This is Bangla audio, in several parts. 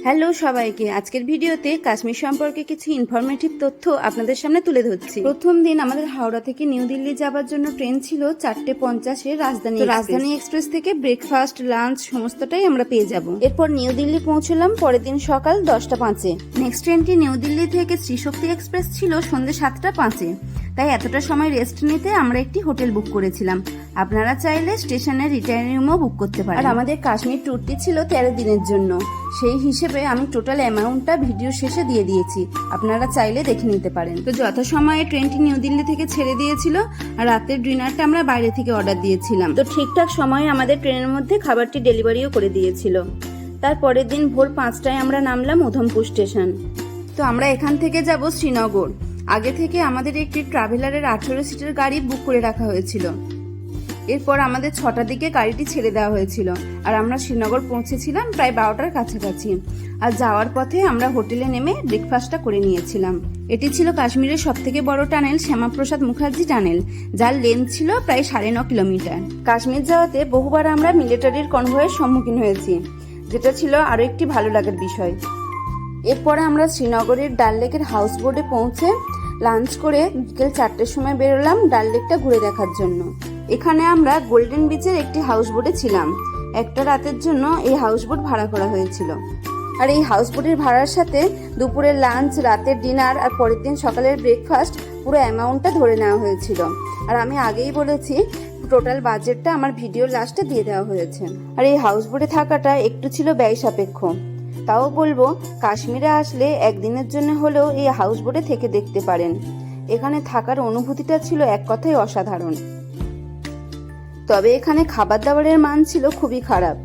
হ্যালো সবাইকে, আজকের ভিডিওতে কাশ্মীর সম্পর্কে কিছু ইনফরমেটিভ তথ্য আপনাদের সামনে তুলে ধরছি। প্রথম দিন আমাদের হাওড়া থেকে নিউ দিল্লি যাওয়ার জন্য ট্রেন ছিল 4:50-এ রাজধানী এক্সপ্রেস থেকে ব্রেকফাস্ট, লাঞ্চ সমস্তটাই আমরা পেয়ে যাব। এরপর নিউ দিল্লি পৌঁছলাম পরের দিন সকাল 10:05-এ। নেক্সট ট্রেনটি নিউ দিল্লি থেকে শ্রীশক্তি এক্সপ্রেস ছিল সন্ধ্যে 7:05-এ। তাই এতটা সময় রেস্ট নিতে আমরা একটি হোটেল বুক করেছিলাম। আপনারা চাইলে স্টেশনের রিটার্ন রুমও বুক করতে পারেন। আর আমাদের কাশ্মীর ট্যুরটি ছিল 13 দিনের জন্য। সেই হিসেবে আমি টোটাল অ্যামাউন্টটা ভিডিও শেষে দিয়ে দিয়েছি, আপনারা চাইলে দেখে নিতে পারেন। তো যথাসময়ে ট্রেনটি নিউ দিল্লি থেকে ছেড়ে দিয়েছিল আর রাতের ডিনারটা আমরা বাইরে থেকে অর্ডার দিয়েছিলাম। তো ঠিকঠাক সময়ে আমাদের ট্রেনের মধ্যে খাবারটি ডেলিভারিও করে দিয়েছিল। তারপরের দিন ভোর 5টায় আমরা নামলাম উধমপুর স্টেশন। তো আমরা এখান থেকে যাব শ্রীনগর। আগে থেকে আমাদের একটি ট্রাভেলারের 18 সিটের গাড়ি বুক করে রাখা হয়েছিল। এরপর আমাদের 6টার দিকে গাড়িটি ছেড়ে দেওয়া হয়েছিল আর আমরা শ্রীনগর পৌঁছেছিলাম প্রায় 12টার কাছাকাছি। আর যাওয়ার পথে আমরা হোটেলে নেমে ব্রেকফাস্টটা করে নিয়েছিলাম। এটি ছিল কাশ্মীরের সবথেকে বড় টানেল শ্যামাপ্রসাদ মুখার্জি টানেল, যার লেন্থ ছিল প্রায় 9.5 কিলোমিটার। কাশ্মীর যাওয়াতে বহুবার আমরা মিলিটারির কনভয়ের সম্মুখীন হয়েছি, যেটা ছিল আরও একটি ভালো লাগার বিষয়। এরপরে আমরা শ্রীনগরের ডাল লেকের হাউস বোটে পৌঁছে লাঞ্চ করে বিকেল 4টের সময় বেরোলাম ডাল লেকটা ঘুরে দেখার জন্য। এখানে আমরা গোল্ডেন বিচের একটি হাউস বোটে ছিলাম। একটা রাতের জন্য এই হাউস বোট ভাড়া করা হয়েছিল। আর এই হাউস বোটের ভাড়ার সাথে দুপুরের লাঞ্চ, রাতের ডিনার আর পরের দিন সকালের ব্রেকফাস্ট পুরো অ্যামাউন্টটা ধরে নেওয়া হয়েছিল। আর আমি আগেই বলেছি টোটাল বাজেটটা আমার ভিডিওর লাস্টে দিয়ে দেওয়া হয়েছে। আর এই হাউস বোটে থাকাটা একটু ছিল ব্যয় সাপেক্ষ। তাও বলবো, কাশ্মীরে আসলে একদিনের জন্য হলেও এই হাউস বোটে থেকে দেখতে পারেন। এখানে থাকার অনুভূতিটা ছিল এক কথায় অসাধারণ। তবে এখানে খাবার দাবারের মান ছিল খুবই খারাপ।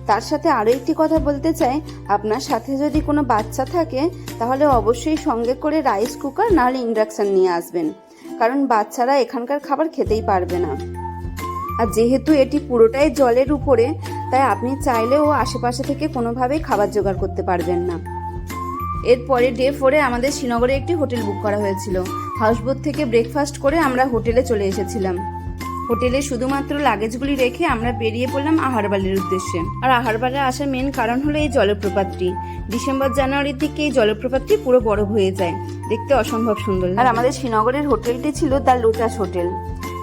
তার সাথে আরও একটি কথা বলতে চাই, আপনার সাথে যদি কোনো বাচ্চা থাকে তাহলে অবশ্যই সঙ্গে করে রাইস কুকার নাহলে ইন্ডাকশন নিয়ে আসবেন, কারণ বাচ্চারা এখানকার খাবার খেতেই পারবে না। আর যেহেতু এটি পুরোটাই জলের উপরে, তাই আপনি চাইলেও আশেপাশে থেকে কোনোভাবেই খাবার জোগাড় করতে পারবেন না। এরপরে ডে 4-এ আমাদের শ্রীনগরে একটি হোটেল বুক করা হয়েছিল। হাউসবোট থেকে ব্রেকফাস্ট করে আমরা হোটেলে চলে এসেছিলাম। হোটেলে শুধুমাত্র লাগেজগুলি রেখে আমরা বেরিয়ে পড়লাম আহারবালের উদ্দেশ্যে। আর আহারবালে আসার মেন কারণ হলো এই জলপ্রপাতটি। ডিসেম্বর জানুয়ারির দিকে এই জলপ্রপাতটি পুরো বরফ হয়ে যায়, দেখতে অসম্ভব সুন্দর। আর আমাদের শ্রীনগরের হোটেলটি ছিল দ্য লোটাস হোটেল।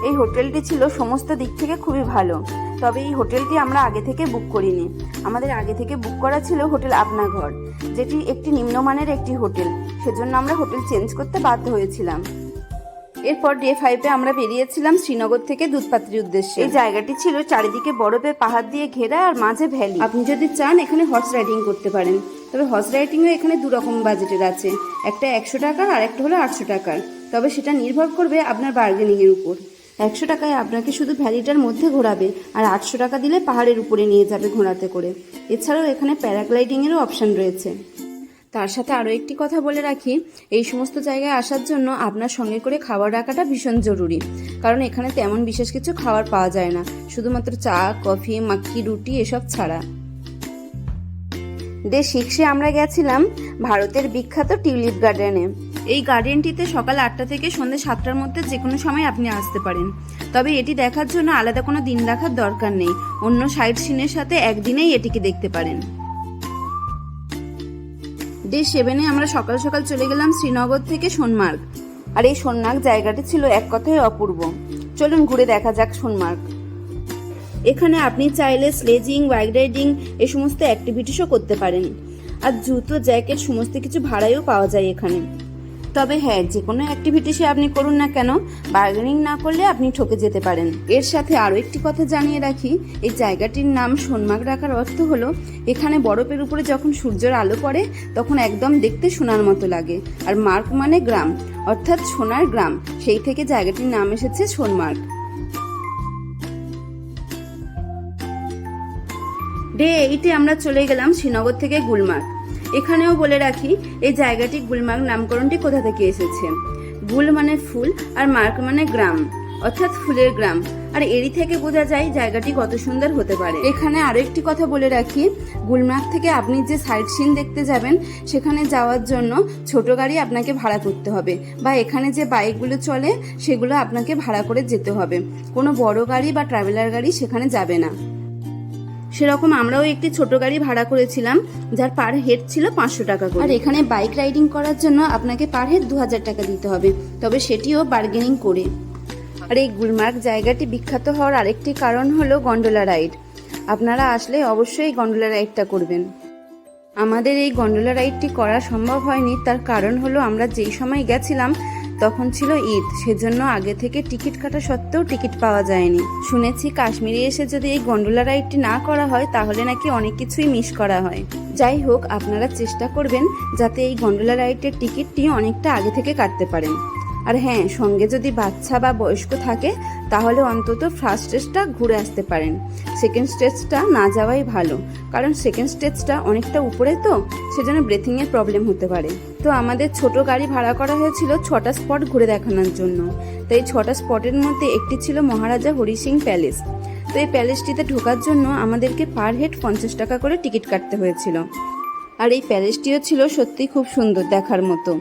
এই হোটেলটি ছিল সমস্ত দিক থেকে খুবই ভালো। তবে এই হোটেলটি আমরা আগে থেকে বুক করিনি। আমাদের আগে থেকে বুক করা ছিল হোটেল আপনা ঘর, যেটি একটি নিম্নমানের একটি হোটেল। সেজন্য আমরা হোটেল চেঞ্জ করতে বাধ্য হয়েছিলাম। এরপর ডে 5-এ আমরা বেরিয়েছিলাম শ্রীনগর থেকে দুধপাত্রির উদ্দেশ্যে। এই জায়গাটি ছিল চারিদিকে বরফের পাহাড় দিয়ে ঘেরা আর মাঝে ভ্যালি। আপনি যদি চান এখানে হর্স রাইডিং করতে পারেন। তবে হর্স রাইডিংও এখানে দু রকম বাজেটের আছে, একটা 100 টাকার আর একটা হলো 800 টাকার। তবে সেটা নির্ভর করবে আপনার বার্গেনিংয়ের উপর। 100 টাকায় আপনাকে শুধু ভ্যালিটার মধ্যে ঘোরাবে আর 800 টাকা দিলে পাহাড়ের উপরে নিয়ে যাবে ঘোরাতে করে। এছাড়াও এখানে প্যারাগ্লাইডিংয়েরও অপশান রয়েছে। তার সাথে আরও একটি কথা বলে রাখি, এই সমস্ত জায়গায় আসার জন্য আপনার সঙ্গে করে খাবার রাখাটা ভীষণ জরুরি, কারণ এখানে তেমন বিশেষ কিছু খাবার পাওয়া যায় না, শুধুমাত্র চা, কফি, মাক্কি, রুটি এসব ছাড়া। ডে 6-এ আমরা গেছিলাম ভারতের বিখ্যাত টিউলিপ গার্ডেনে। এই গার্ডেনটিতে সকাল 8টা থেকে সন্ধ্যে 7টার মধ্যে যে কোনো সময় আপনি আসতে পারেন। তবে এটি দেখার জন্য আলাদা কোনো দিন রাখার দরকার নেই, অন্য সাইট সিনের সাথে একদিনেই এটিকে দেখতে পারেন। ডে 7-এ আমরা সকাল সকাল চলে গেলাম শ্রীনগর থেকে সোনমার্গ। আর এই সোনমার্গ জায়গাটি ছিল এক কথায় অপূর্ব। চলুন ঘুরে দেখা যাক সোনমার্গ। এখানে আপনি চাইলে স্লেজিং, বাইক রাইডিং এই সমস্ত অ্যাক্টিভিটিসও করতে পারেন। আর জুতো, জ্যাকেট সমস্ত কিছু ভাড়ায়ও পাওয়া যায় এখানে। তবে হ্যাঁ, যে কোনো অ্যাক্টিভিটিসে আপনি করুন না কেন, বার্গেনিং না করলে আপনি ঠকে যেতে পারেন। এর সাথে আরও একটি কথা জানিয়ে রাখি, এই জায়গাটির নাম সোনমার্গ রাখার অর্থ হলো এখানে বরফের উপরে যখন সূর্যের আলো পড়ে তখন একদম দেখতে সোনার মতো লাগে। আর মার্গ মানে গ্রাম, অর্থাৎ সোনার গ্রাম, সেই থেকে জায়গাটির নাম এসেছে সোনমার্গ। ডে 8-এ আমরা চলে গেলাম শ্রীনগর থেকে গুলমার্গ। এখানেও বলে রাখি, এই জায়গাটি গুলমার্গ নামকরণটি কোথা থেকে এসেছে। গুল মানে ফুল আর মার্গ মানে গ্রাম, অর্থাৎ ফুলের গ্রাম। আর এরই থেকে বোঝা যায় জায়গাটি কত সুন্দর হতে পারে। এখানে আরো একটি কথা বলে রাখি, গুলমার্গ থেকে আপনি যে সাইট সিন দেখতে যাবেন সেখানে যাওয়ার জন্য ছোট গাড়ি আপনাকে ভাড়া করতে হবে, বা এখানে যে বাইকগুলো চলে সেগুলো আপনাকে ভাড়া করে যেতে হবে। কোনো বড় গাড়ি বা ট্রাভেলার গাড়ি সেখানে যাবে না। সেরকম আমরাও একটি ছোট গাড়ি ভাড়া করেছিলাম, যার পার হেড ছিল 500 টাকা করে। আর এখানে বাইক রাইডিং করার জন্য আপনাকে পার হেড 2000 টাকা দিতে হবে, তবে সেটিও বার্গেনিং করে। আর এই গুলমার্গ জায়গাটি বিখ্যাত হওয়ার আরেকটি কারণ হলো গন্ডোলা রাইড। আপনারা আসলে অবশ্যই গন্ডোলা রাইডটা করবেন। আমাদের এই গন্ডোলা রাইডটি করা সম্ভব হয়নি, তার কারণ হলো আমরা যেই সময় গেছিলাম তখন ছিল ঈদ, সেজন্য আগে থেকে টিকিট কাটা সত্ত্বেও টিকিট পাওয়া যায়নি। শুনেছি কাশ্মীরে এসে যদি এই গন্ডোলা রাইডটি না করা হয় তাহলে নাকি অনেক কিছুই মিস করা হয়। যাই হোক, আপনারা চেষ্টা করবেন যাতে এই গন্ডোলা রাইডের টিকিটটি অনেকটা আগে থেকে কাটতে পারেন। আর হ্যাঁ, সঙ্গে যদি বাচ্চা বা বয়স্ক থাকে তাহলে অন্তত ফার্স্ট স্টেজটা ঘুরে আসতে পারেন। সেকেন্ড স্টেজটা না যাওয়াই ভালো, কারণ সেকেন্ড স্টেজটা অনেকটা উপরে, তো সেজন্য ব্রেথিংয়ের প্রবলেম হতে পারে। তো আমাদের ছোট গাড়ি ভাড়া করা হয়েছিল 6টা স্পট ঘুরে দেখানোর জন্য। তো এই 6টা স্পটের মধ্যে একটি ছিল মহারাজা হরি সিং প্যালেস। তো এই প্যালেসটিতে ঢোকার জন্য আমাদেরকে পার হেড 50 টাকা করে টিকিট কাটতে হয়েছিল। আর এই প্যালেসটিও ছিল সত্যি খুব সুন্দর দেখার মতো।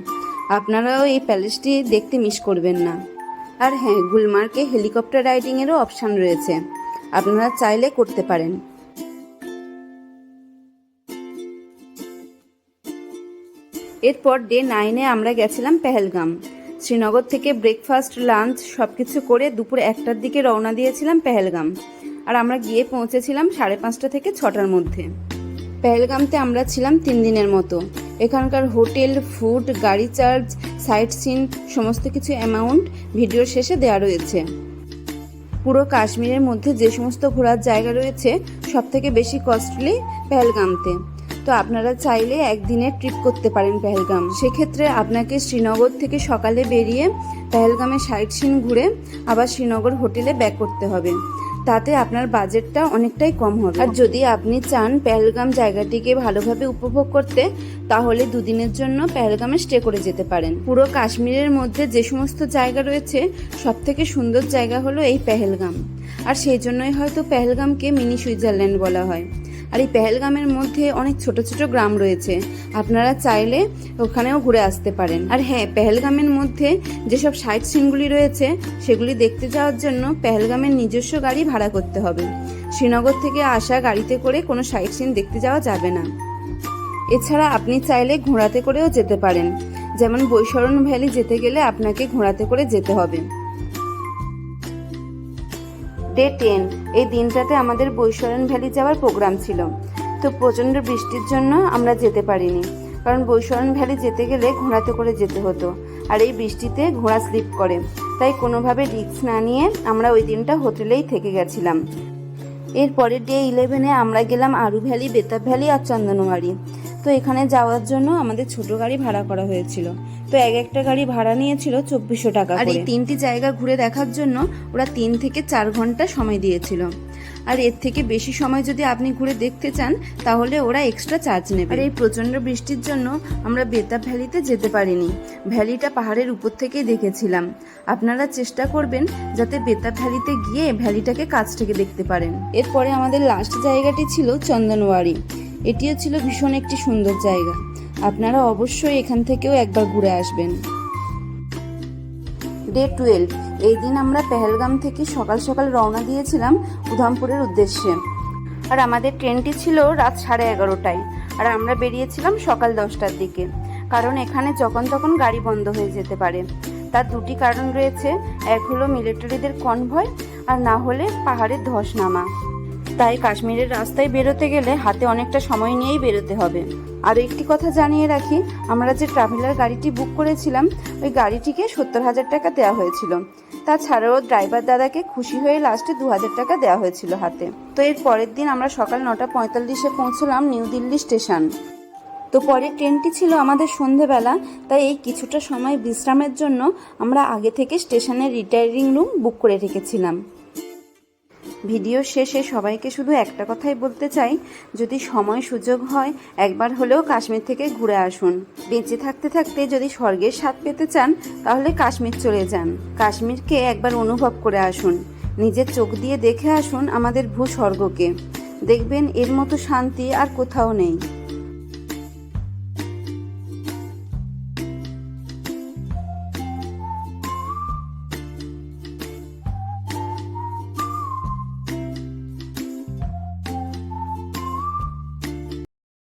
আপনারাও এই প্যালেসটি দেখতে মিস করবেন না। আর হ্যাঁ, গুলমার্গে হেলিকপ্টার রাইডিংয়েরও অপশান রয়েছে, আপনারা চাইলে করতে পারেন। এরপর ডে 9-এ আমরা গেছিলাম পেহেলগাম। শ্রীনগর থেকে ব্রেকফাস্ট, লাঞ্চ সবকিছু করে দুপুর 1টার দিকে রওনা দিয়েছিলাম পেহেলগাম। আর আমরা গিয়ে পৌঁছেছিলাম 5:30 থেকে 6টার মধ্যে। পেহেলগামতে আমরা ছিলাম 3 দিনের মতো। এখানকার হোটেল, ফুড, গাড়ি চার্জ, সাইট সিন সমস্ত কিছু অ্যামাউন্ট ভিডিওর শেষে দেওয়া রয়েছে। পুরো কাশ্মীরের মধ্যে যে সমস্ত ঘোরার জায়গা রয়েছে সব থেকে বেশি কস্টলি পেহেলগামতে। তো আপনারা চাইলে একদিনের ট্রিপ করতে পারেন পেহেলগাম। সেক্ষেত্রে আপনাকে শ্রীনগর থেকে সকালে বেরিয়ে পেহেলগামের সাইট সিন ঘুরে আবার শ্রীনগর হোটেলে ব্যাক করতে হবে। তাতে আপনার বাজেটটা অনেকটাই কম হবে। আর যদি আপনি চান পেহেলগাম জায়গাটিকে ভালোভাবে উপভোগ করতে, তাহলে 2 দিনের জন্য পেহেলগামে স্টে করে যেতে পারেন। পুরো কাশ্মীরের মধ্যে যে সমস্ত জায়গা রয়েছে সব থেকে সুন্দর জায়গা হলো এই পেহেলগাম। আর সেই জন্যই হয়তো পেহেলগামকে মিনি সুইজারল্যান্ড বলা হয়। আর এই পেহেলগামের মধ্যে অনেক ছোট ছোট গ্রাম রয়েছে, আপনারা চাইলে ওখানেও ঘুরে আসতে পারেন। আর হ্যাঁ, পেহেলগামের মধ্যে যেসব সাইট সিনগুলি রয়েছে সেগুলি দেখতে যাওয়ার জন্য পেহেলগামের নিজস্ব গাড়ি ভাড়া করতে হবে। শ্রীনগর থেকে আসা গাড়িতে করে কোনো সাইট সিন দেখতে যাওয়া যাবে না। এছাড়া আপনি চাইলে ঘোড়াতে করেও যেতে পারেন, যেমন বৈশরণ ভ্যালি যেতে গেলে আপনাকে ঘোড়াতে করে যেতে হবে। ডে 10, এই দিনটাতে আমাদের বৈশরণ ভ্যালি যাওয়ার প্রোগ্রাম ছিল। তো প্রচণ্ড বৃষ্টির জন্য আমরা যেতে পারিনি, কারণ বৈশরণ ভ্যালি যেতে গেলে ঘোড়াতে করে যেতে হতো। আর এই বৃষ্টিতে ঘোড়া স্লিপ করে, তাই কোনোভাবে রিস্ক না নিয়ে আমরা ওই দিনটা হোটেলেই থেকে গেছিলাম। এরপরে ডে 11-এ আমরা গেলাম আরু ভ্যালি, বেতাব ভ্যালি আর চন্দনওয়ারি। তো এখানে যাওয়ার জন্য আমাদের ছোট গাড়ি ভাড়া করা হয়েছিল। তো একটা গাড়ি ভাড়া নিয়েছিল 2400 টাকা। আর এই 3টি জায়গা ঘুরে দেখার জন্য ওরা 3 থেকে 4 ঘন্টা সময় দিয়েছিল। আর এর থেকে বেশি সময় যদি আপনি ঘুরে দেখতে চান তাহলে ওরা এক্সট্রা চার্জ নেবে। আর এই প্রচণ্ড বৃষ্টির জন্য আমরা বেতাব ভ্যালিতে যেতে পারিনি। ভ্যালিটা পাহাড়ের উপর থেকেই দেখেছিলাম। আপনারা চেষ্টা করবেন যাতে বেতাব ভ্যালিতে গিয়ে ভ্যালিটাকে কাছ থেকে দেখতে পারেন। এরপরে আমাদের লাস্ট জায়গাটি ছিল চন্দনওয়ারি। এটিও ছিল ভীষণ একটি সুন্দর জায়গা, আপনারা অবশ্যই এখান থেকেও একবার ঘুরে আসবেন। ডে 12, এই দিন আমরা পেহেলগাম থেকে সকাল সকাল রওনা দিয়েছিলাম উধামপুরের উদ্দেশ্যে। আর আমাদের ট্রেনটি ছিল রাত 11:30টায়, আর আমরা বেরিয়েছিলাম সকাল 10টার দিকে, কারণ এখানে যখন তখন গাড়ি বন্ধ হয়ে যেতে পারে। তার 2টি কারণ রয়েছে, এক হলো মিলিটারিদের কনভয়, আর না হলে পাহাড়ের ধস নামা। তাই কাশ্মীরের রাস্তায় বেরোতে গেলে হাতে অনেকটা সময় নিয়েই বেরোতে হবে। আর একটি কথা জানিয়ে রাখি, আমরা যে ট্রাভেলার গাড়িটি বুক করেছিলাম ওই গাড়িটিকে 70,000 টাকা দেওয়া হয়েছিল। তাছাড়াও ড্রাইভার দাদাকে খুশি হয়ে লাস্টে 2,000 টাকা দেওয়া হয়েছিল হাতে। তো এর পরের দিন আমরা সকাল 9:45-এ পৌঁছলাম নিউ দিল্লি স্টেশন। তো পরের ট্রেনটি ছিল আমাদের সন্ধেবেলা, তাই এই কিছুটা সময় বিশ্রামের জন্য আমরা আগে থেকে স্টেশনের রিটায়ারিং রুম বুক করে রেখেছিলাম। ভিডিও শেষে সবাইকে শুধু একটা কথাই বলতে চাই, যদি সময় সুযোগ হয় একবার হলেও কাশ্মীর থেকে ঘুরে আসুন। বেঁচে থাকতে থাকতে যদি স্বর্গের স্বাদ পেতে চান তাহলে কাশ্মীর চলে যান। কাশ্মীরকে একবার অনুভব করে আসুন, নিজের চোখ দিয়ে দেখে আসুন আমাদের ভূস্বর্গকে। দেখবেন এর মতো শান্তি আর কোথাও নেই।